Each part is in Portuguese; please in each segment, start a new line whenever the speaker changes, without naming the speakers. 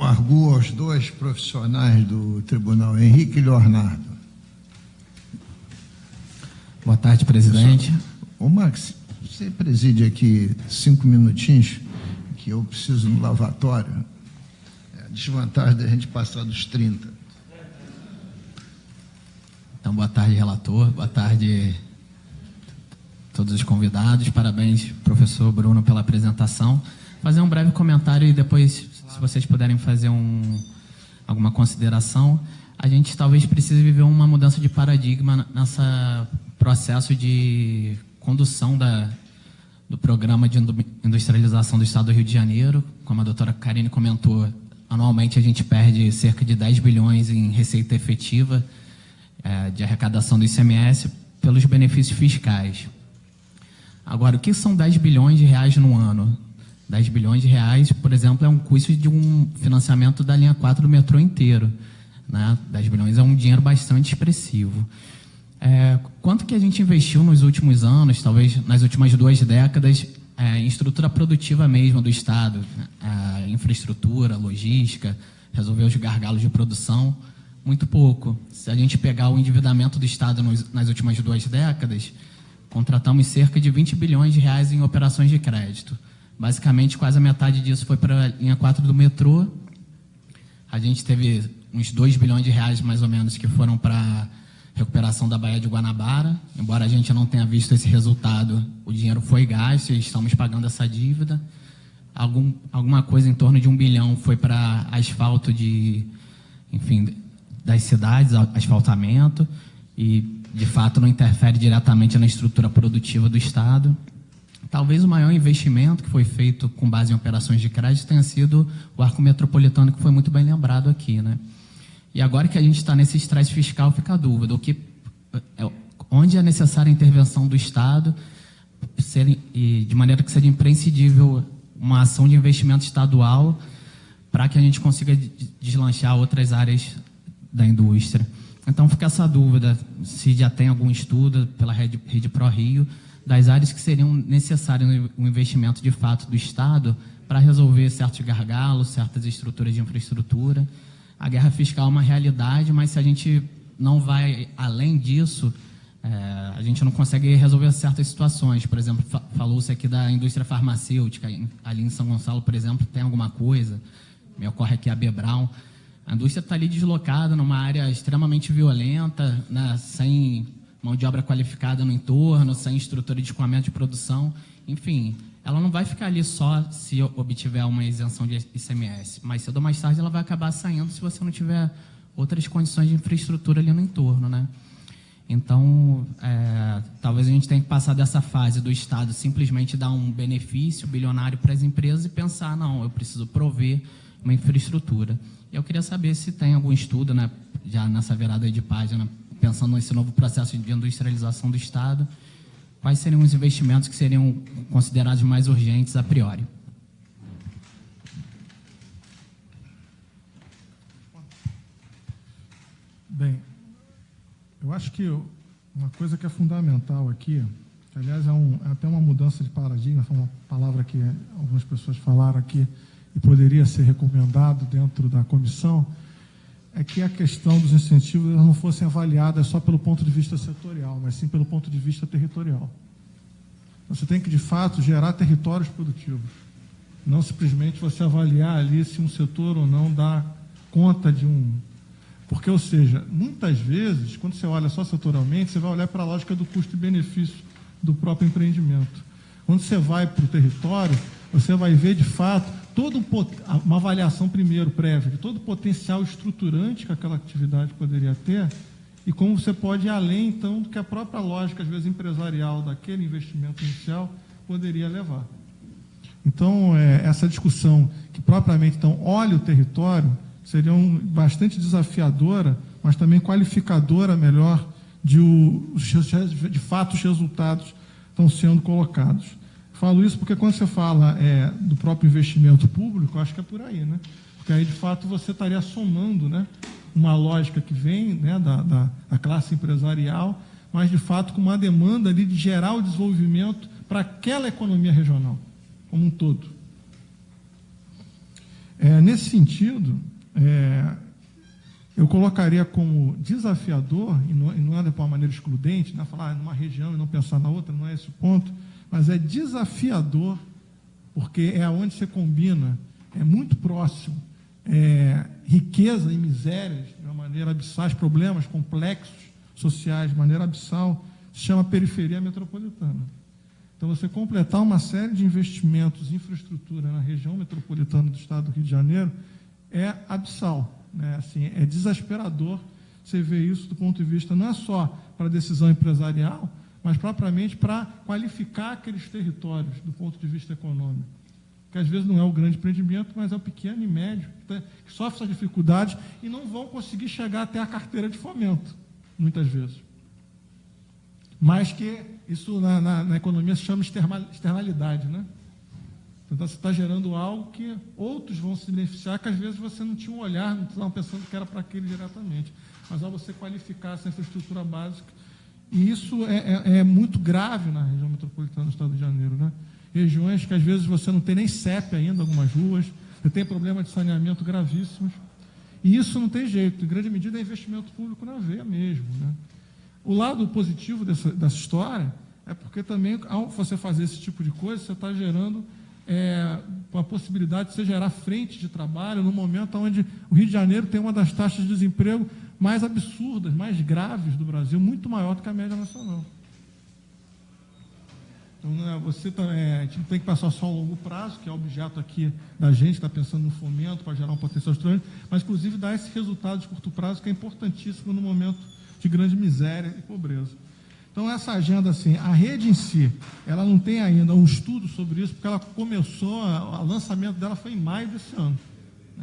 arguo aos dois profissionais do tribunal, Henrique e Leonardo.
Boa tarde, presidente.
Ô, Max, você preside aqui 5 minutinhos, que eu preciso no lavatório. É a desvantagem da gente passar dos 30.
Então, boa tarde, relator. Boa tarde a todos os convidados. Parabéns, professor Bruno, pela apresentação. Fazer um breve comentário e depois, se vocês puderem fazer alguma consideração. A gente talvez precise viver uma mudança de paradigma nessa processo de condução do programa de industrialização do Estado do Rio de Janeiro. Como a doutora Karine comentou, anualmente a gente perde cerca de 10 bilhões em receita efetiva de arrecadação do ICMS pelos benefícios fiscais. Agora, o que são 10 bilhões de reais no ano? 10 bilhões de reais, por exemplo, é um custo de um financiamento da linha 4 do metrô inteiro, né? 10 bilhões é um dinheiro bastante expressivo. Quanto que a gente investiu nos últimos anos, talvez nas últimas 2 décadas, em estrutura produtiva mesmo do Estado, infraestrutura, logística, resolver os gargalos de produção? Muito pouco. Se a gente pegar o endividamento do Estado nas últimas 2 décadas, contratamos cerca de 20 bilhões de reais em operações de crédito. Basicamente, quase a metade disso foi para a linha 4 do metrô. A gente teve uns 2 bilhões de reais, mais ou menos, que foram para a recuperação da Baía de Guanabara. Embora a gente não tenha visto esse resultado, o dinheiro foi gasto e estamos pagando essa dívida. Alguma coisa em torno de 1 bilhão foi para asfalto das cidades, asfaltamento, e, de fato, não interfere diretamente na estrutura produtiva do Estado. Talvez o maior investimento que foi feito com base em operações de crédito tenha sido o arco metropolitano, que foi muito bem lembrado aqui, né? E agora que a gente está nesse estresse fiscal, fica a dúvida, onde é necessária a intervenção do Estado, de maneira que seja imprescindível uma ação de investimento estadual para que a gente consiga deslanchar outras áreas da indústria. Então, fica essa dúvida, se já tem algum estudo pela Rede Pro Rio, das áreas que seriam necessárias um investimento de fato do Estado para resolver certos gargalos, certas estruturas de infraestrutura. A guerra fiscal é uma realidade, mas se a gente não vai além disso, a gente não consegue resolver certas situações. Por exemplo, falou-se aqui da indústria farmacêutica, ali em São Gonçalo, por exemplo, tem alguma coisa, me ocorre aqui a Bebral. A indústria está ali deslocada numa área extremamente violenta, né, sem mão de obra qualificada no entorno, sem estrutura de escoamento de produção, enfim, ela não vai ficar ali só se obtiver uma isenção de ICMS, mas cedo ou mais tarde ela vai acabar saindo se você não tiver outras condições de infraestrutura ali no entorno, né? Então, talvez a gente tenha que passar dessa fase do Estado simplesmente dar um benefício bilionário para as empresas e pensar, não, eu preciso prover uma infraestrutura. Eu queria saber se tem algum estudo, né, já nessa virada de página, pensando nesse novo processo de industrialização do Estado, quais seriam os investimentos que seriam considerados mais urgentes a priori?
Bem, eu acho que uma coisa que é fundamental aqui, que, aliás, é até uma mudança de paradigma, foi uma palavra que algumas pessoas falaram aqui e poderia ser recomendado dentro da comissão, é que a questão dos incentivos não fossem avaliadas só pelo ponto de vista setorial, mas sim pelo ponto de vista territorial. Você tem que, de fato, gerar territórios produtivos. Não simplesmente você avaliar ali se um setor ou não dá conta de um... Porque, ou seja, muitas vezes, quando você olha só setorialmente, você vai olhar para a lógica do custo e benefício do próprio empreendimento. Quando você vai para o território, você vai ver, de fato, uma avaliação primeiro prévia de todo o potencial estruturante que aquela atividade poderia ter e como você pode ir além, então, do que a própria lógica, às vezes, empresarial daquele investimento inicial poderia levar. Então, essa discussão que, propriamente, então, olha o território, seria bastante desafiadora, mas também qualificadora, melhor, de fato, os resultados estão sendo colocados. Falo isso porque quando você fala do próprio investimento público, eu acho que é por aí, né? Porque aí, de fato, você estaria somando, né, uma lógica que vem, né, da classe empresarial, mas, de fato, com uma demanda ali de gerar o desenvolvimento para aquela economia regional, como um todo. Nesse sentido, eu colocaria como desafiador, e não é de uma maneira excludente, né, falar numa região e não pensar na outra, não é esse o ponto, mas é desafiador, porque é onde você combina, é muito próximo, riqueza e misérias, de uma maneira abissal, problemas complexos sociais, de maneira abissal, se chama periferia metropolitana. Então, você completar uma série de investimentos em infraestrutura na região metropolitana do Estado do Rio de Janeiro é abissal, né? Assim, é desesperador você ver isso do ponto de vista não é só para a decisão empresarial, mas propriamente para qualificar aqueles territórios do ponto de vista econômico, que às vezes não é o grande empreendimento, mas é o pequeno e médio, que sofre essas dificuldades e não vão conseguir chegar até a carteira de fomento, muitas vezes. Mas que isso na economia se chama externalidade, né? Então, você está gerando algo que outros vão se beneficiar, que às vezes você não tinha um olhar, não estava pensando que era para aquele diretamente. Mas ao você qualificar essa infraestrutura básica, e isso é muito grave na região metropolitana do Estado do Rio de Janeiro, né? Regiões que às vezes você não tem nem CEP ainda, algumas ruas, você tem problemas de saneamento gravíssimos, e isso não tem jeito, em grande medida é investimento público na veia mesmo, né? O lado positivo dessa história é porque também, ao você fazer esse tipo de coisa, você está gerando a possibilidade de você gerar frente de trabalho no momento onde o Rio de Janeiro tem uma das taxas de desemprego mais absurdas, mais graves do Brasil, muito maior do que a média nacional. Então, a gente não tem que passar só a longo prazo, que é o objeto aqui da gente, está pensando no fomento para gerar um potencial estrangeiro, mas, inclusive, dar esse resultado de curto prazo, que é importantíssimo no momento de grande miséria e pobreza. Então, essa agenda, assim, a rede em si, ela não tem ainda um estudo sobre isso, porque ela começou, o lançamento dela foi em maio desse ano.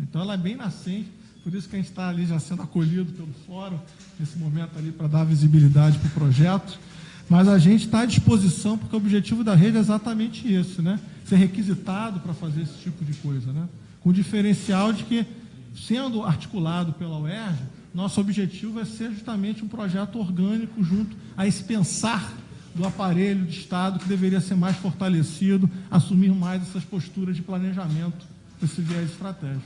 Então, ela é bem nascente, por isso que a gente está ali já sendo acolhido pelo fórum, nesse momento ali, para dar visibilidade para o projeto. Mas a gente está à disposição, porque o objetivo da rede é exatamente esse, né? Ser requisitado para fazer esse tipo de coisa, né? Com o diferencial de que, sendo articulado pela UERJ, nosso objetivo é ser justamente um projeto orgânico junto a esse pensar do aparelho de Estado que deveria ser mais fortalecido, assumir mais essas posturas de planejamento, esse viés estratégico.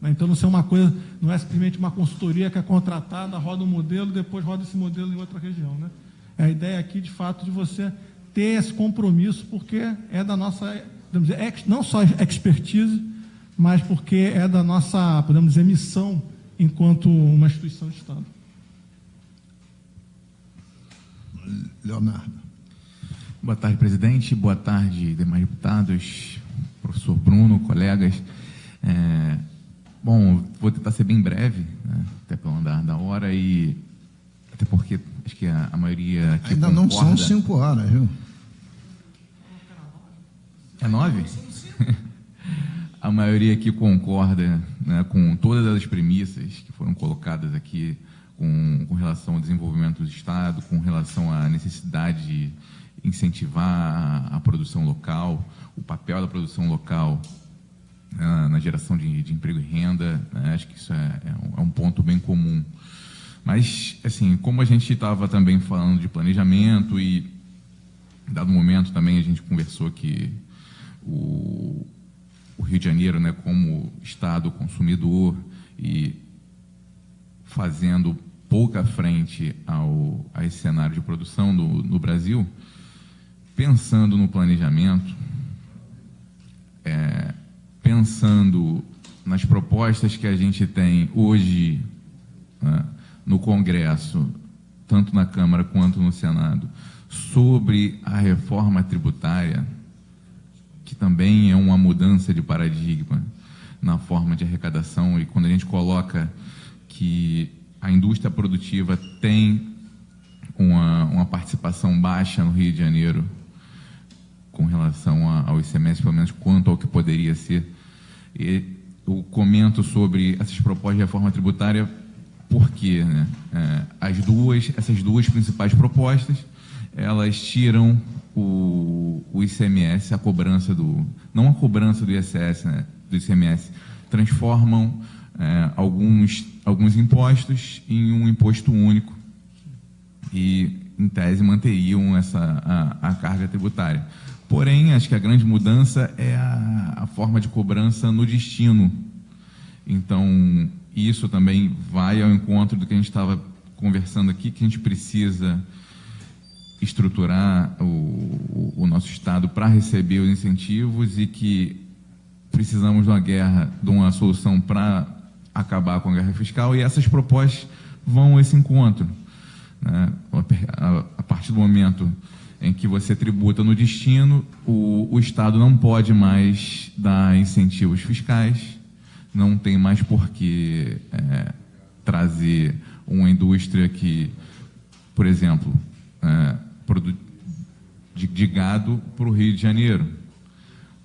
Então, não ser uma coisa, não é simplesmente uma consultoria que é contratada, roda um modelo, depois roda esse modelo em outra região, né? É a ideia aqui, de fato, de você ter esse compromisso, porque é da nossa, podemos dizer, não só expertise, mas porque é da nossa, podemos dizer, missão enquanto uma instituição de Estado.
Leonardo.
Boa tarde, presidente. Boa tarde, demais deputados, professor Bruno, colegas. Bom, vou tentar ser bem breve, né, até pelo andar da hora, e até porque acho que a maioria aqui
ainda
concorda.
não são 5 horas, viu?
É 9? A maioria aqui concorda, né, com todas as premissas que foram colocadas aqui com relação ao desenvolvimento do Estado, com relação à necessidade de incentivar a produção local, o papel da produção local na geração de emprego e renda, né? Acho que isso é um ponto bem comum. Mas, assim, como a gente estava também falando de planejamento e, dado momento, também a gente conversou que o Rio de Janeiro, né, como Estado consumidor e fazendo pouca frente a esse cenário de produção no Brasil, pensando no planejamento, pensando nas propostas que a gente tem hoje, né, no Congresso, tanto na Câmara quanto no Senado, sobre a reforma tributária, que também é uma mudança de paradigma na forma de arrecadação, e quando a gente coloca que a indústria produtiva tem uma participação baixa no Rio de Janeiro com relação ao ICMS, pelo menos quanto ao que poderia ser, e eu comento sobre essas propostas de reforma tributária porque, né, essas duas principais propostas, elas tiram o ICMS, a cobrança não a cobrança do ISS, né, do ICMS, transformam alguns impostos em um imposto único e, em tese, manteriam a carga tributária. Porém, acho que a grande mudança é a forma de cobrança no destino Então, isso também vai ao encontro do que a gente estava conversando aqui, que a gente precisa estruturar o nosso Estado para receber os incentivos e que precisamos de uma solução para acabar com a guerra fiscal, e essas propostas vão a esse encontro, né? A partir do momento em que você tributa no destino, o Estado não pode mais dar incentivos fiscais, não tem mais por que trazer uma indústria que, por exemplo, de gado para o Rio de Janeiro,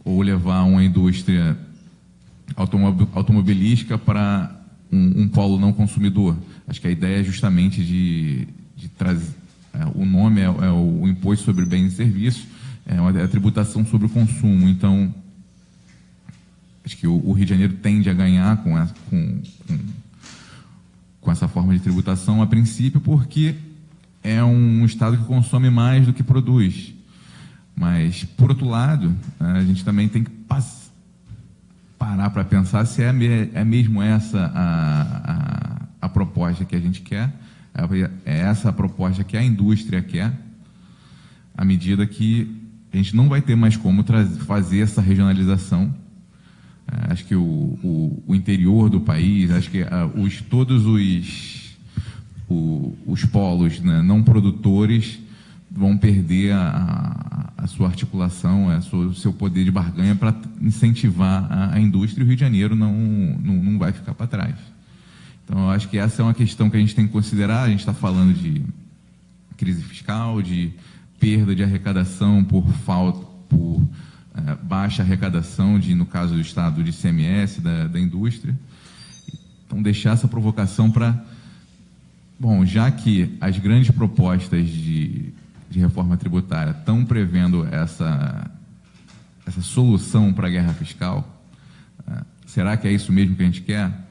ou levar uma indústria automobilística para um polo não consumidor. Acho que a ideia é justamente de trazer... o nome é o Imposto sobre Bens e Serviços, é a tributação sobre o consumo. Então, acho que o Rio de Janeiro tende a ganhar com essa forma de tributação, a princípio, porque é um Estado que consome mais do que produz. Mas, por outro lado, a gente também tem que parar para pensar se é mesmo essa a proposta que a gente quer, é essa a proposta que a indústria quer, à medida que a gente não vai ter mais como fazer essa regionalização. Acho que o interior do país, acho que todos os polos, né, não produtores vão perder a sua articulação, o seu poder de barganha para incentivar a indústria, e o Rio de Janeiro não vai ficar para trás. Então, eu acho que essa é uma questão que a gente tem que considerar. A gente está falando de crise fiscal, de perda de arrecadação por baixa arrecadação, no caso do Estado, de ICMS, da indústria. Então, deixar essa provocação para... Bom, já que as grandes propostas de reforma tributária estão prevendo essa solução para a guerra fiscal, será que é isso mesmo que a gente quer?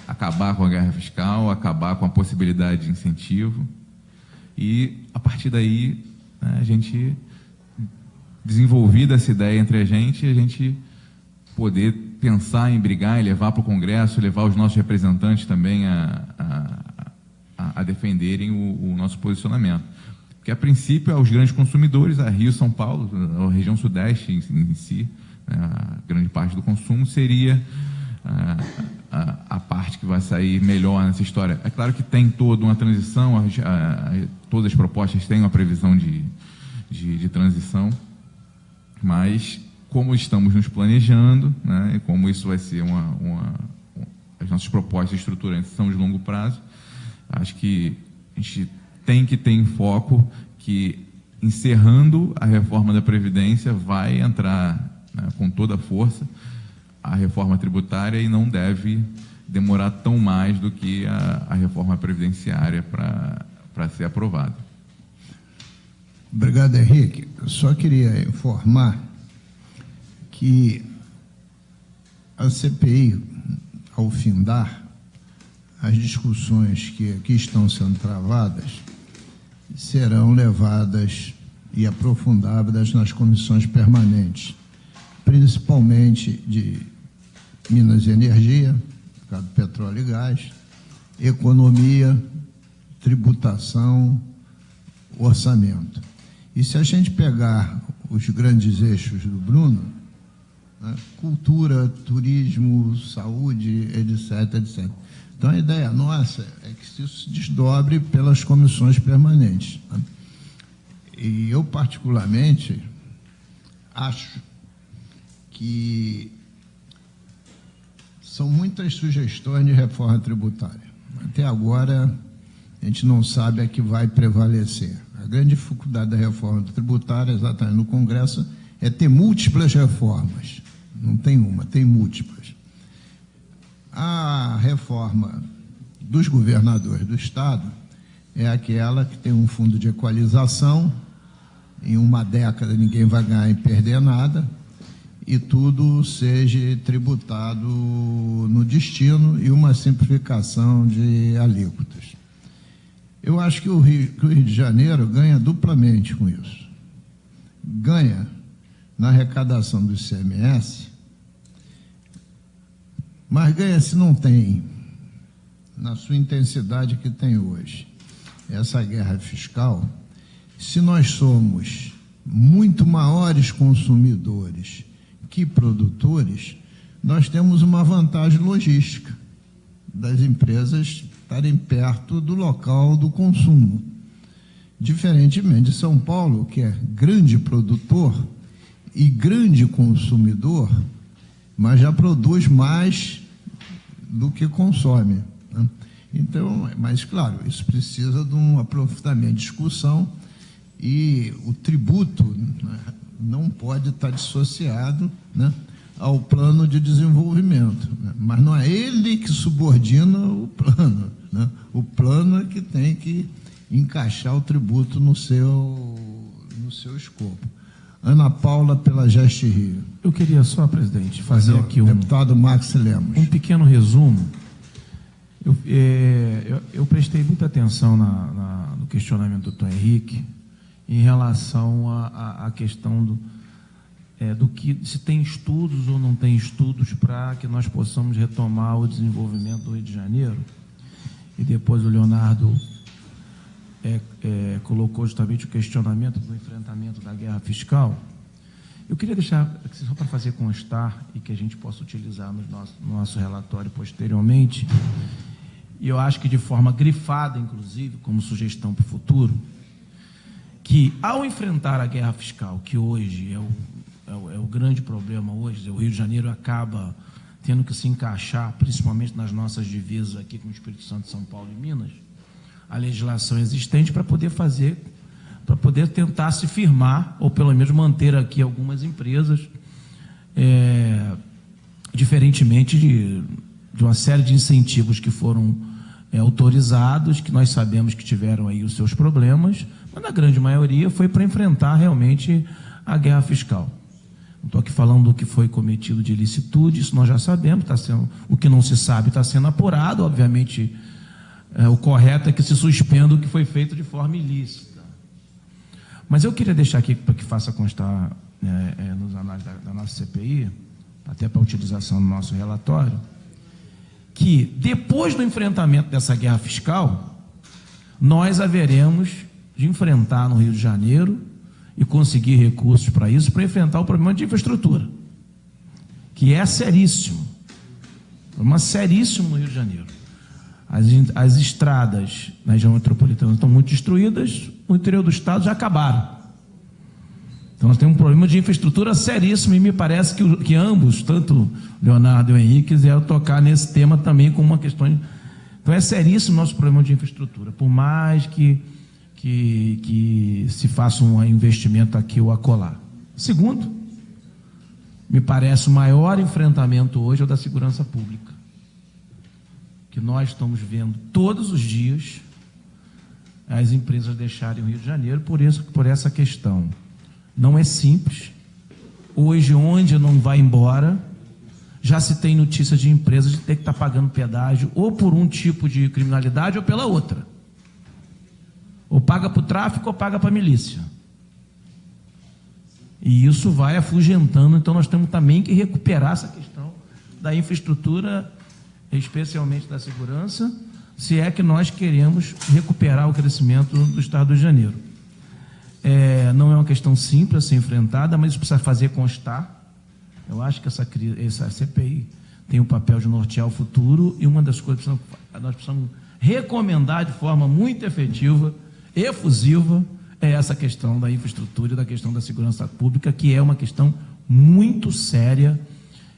Acabar com a guerra fiscal, acabar com a possibilidade de incentivo, e, a partir daí, a gente, desenvolvida essa ideia entre a gente poder pensar em brigar e levar para o Congresso, levar os nossos representantes também a defenderem o nosso posicionamento. Porque, a princípio, os grandes consumidores, a Rio, São Paulo, a região sudeste em si, a grande parte do consumo seria a parte que vai sair melhor nessa história. É claro que tem toda uma transição, todas as propostas têm uma previsão de transição, mas como estamos nos planejando, né, e como isso vai ser as nossas propostas estruturantes são de longo prazo, acho que a gente tem que ter em foco que, encerrando a reforma da Previdência, vai entrar, né, com toda a força a reforma tributária, e não deve demorar tão mais do que a reforma previdenciária para ser aprovada.
Obrigado, Henrique. Eu só queria informar que a CPI, ao findar, as discussões que aqui estão sendo travadas serão levadas e aprofundadas nas comissões permanentes, principalmente de Minas e Energia, mercado de petróleo e gás, economia, tributação, orçamento. E se a gente pegar os grandes eixos do Bruno, né, cultura, turismo, saúde, etc, etc. Então, a ideia nossa é que isso se desdobre pelas comissões permanentes, né? E eu, particularmente, acho que são muitas sugestões de reforma tributária. Até agora, a gente não sabe a que vai prevalecer. A grande dificuldade da reforma tributária, exatamente no Congresso, é ter múltiplas reformas. Não tem uma, tem múltiplas. A reforma dos governadores do Estado é aquela que tem um fundo de equalização, em uma década ninguém vai ganhar e perder nada, e tudo seja tributado no destino, e uma simplificação de alíquotas. Eu acho que o Rio de Janeiro ganha duplamente com isso. Ganha na arrecadação do ICMS, Mas ganha-se não tem, na sua intensidade que tem hoje, essa guerra fiscal, se nós somos muito maiores consumidores que produtores, nós temos uma vantagem logística das empresas estarem perto do local do consumo. Diferentemente de São Paulo, que é grande produtor e grande consumidor, mas já produz mais do que consome, né? Então, mas claro, isso precisa de um aprofundamento, discussão, e o tributo, né, não pode estar dissociado, né, ao plano de desenvolvimento, né? Mas não é ele que subordina o plano, né? O plano é que tem que encaixar o tributo no seu escopo. Ana Paula, pela Geste Rio.
Eu queria só, presidente, fazer aqui
deputado Max Lemos.
Um pequeno resumo. Eu prestei muita atenção no questionamento do Tom Henrique em relação à questão do que se tem estudos ou não tem estudos para que nós possamos retomar o desenvolvimento do Rio de Janeiro. E depois o Leonardo colocou justamente o questionamento do enfrentamento da guerra fiscal. Eu queria deixar, só para fazer constar e que a gente possa utilizar no nosso relatório posteriormente, e eu acho que de forma grifada, inclusive, como sugestão para o futuro, que ao enfrentar a guerra fiscal, que hoje é o grande problema hoje, o Rio de Janeiro acaba tendo que se encaixar, principalmente nas nossas divisas aqui com o Espírito Santo, São Paulo e Minas, a legislação existente para poder tentar se firmar, ou pelo menos manter aqui algumas empresas, diferentemente de uma série de incentivos que foram autorizados, que nós sabemos que tiveram aí os seus problemas, mas na grande maioria foi para enfrentar realmente a guerra fiscal. Não estou aqui falando do que foi cometido de ilicitude, isso nós já sabemos, o que não se sabe está sendo apurado, obviamente. O correto é que se suspenda o que foi feito de forma ilícita. Mas eu queria deixar aqui para que faça constar nos análises da nossa CPI, até para a utilização no nosso relatório, que depois do enfrentamento dessa guerra fiscal, nós haveremos de enfrentar no Rio de Janeiro e conseguir recursos para isso, para enfrentar o problema de infraestrutura, que é seríssimo, problema seríssimo no Rio de Janeiro. As estradas na região metropolitana estão muito destruídas, no interior do estado já acabaram. Então nós temos um problema de infraestrutura seríssimo, e me parece que ambos, tanto Leonardo e o Henrique, quiseram tocar nesse tema também como uma questão. Então é seríssimo o nosso problema de infraestrutura, por mais que se faça um investimento aqui ou acolá. Segundo, me parece o maior enfrentamento hoje é o da segurança pública, que nós estamos vendo todos os dias as empresas deixarem o Rio de Janeiro por essa questão. Não é simples. Hoje, onde não vai embora, já se tem notícia de empresas de ter que estar pagando pedágio ou por um tipo de criminalidade ou pela outra. Ou paga para o tráfico ou paga para a milícia. E isso vai afugentando, então nós temos também que recuperar essa questão da infraestrutura, especialmente da segurança, se é que nós queremos recuperar o crescimento do Estado do Rio de Janeiro. Não é uma questão simples a ser enfrentada, mas isso precisa fazer constar. Eu acho que essa CPI tem o papel de nortear o futuro, e uma das coisas que nós precisamos recomendar de forma muito efetiva, efusiva, é essa questão da infraestrutura e da questão da segurança pública, que é uma questão muito séria.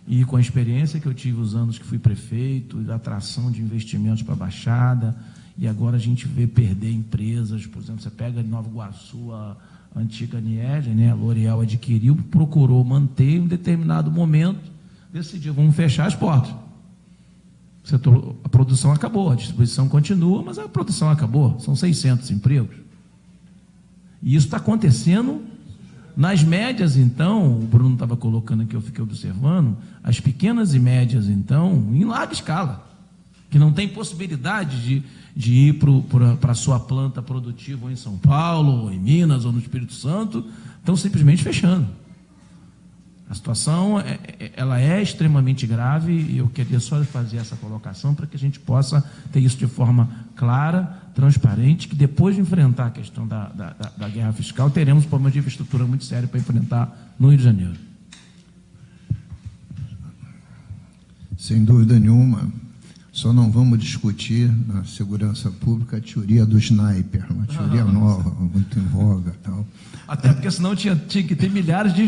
E com a experiência que eu tive os anos que fui prefeito, da atração de investimentos para a Baixada, e agora a gente vê perder empresas. Por exemplo, você pega em Nova Iguaçu, a antiga Niege, né, a L'Oréal adquiriu, procurou manter, em um determinado momento, decidiu, vamos fechar as portas. A produção acabou, a distribuição continua, mas a produção acabou, são 600 empregos. E isso está acontecendo nas médias, então, o Bruno estava colocando aqui, eu fiquei observando, as pequenas e médias, então, em larga escala, que não tem possibilidade de ir para a sua planta produtiva ou em São Paulo, ou em Minas, ou no Espírito Santo, estão simplesmente fechando. A situação ela é extremamente grave e eu queria só fazer essa colocação para que a gente possa ter isso de forma clara, transparente, que depois de enfrentar a questão da guerra fiscal, teremos um problema de infraestrutura muito sério para enfrentar no Rio de Janeiro.
Sem dúvida nenhuma, só não vamos discutir na segurança pública a teoria do sniper, uma teoria nova, muito em voga. Tal.
Até porque senão tinha que ter milhares de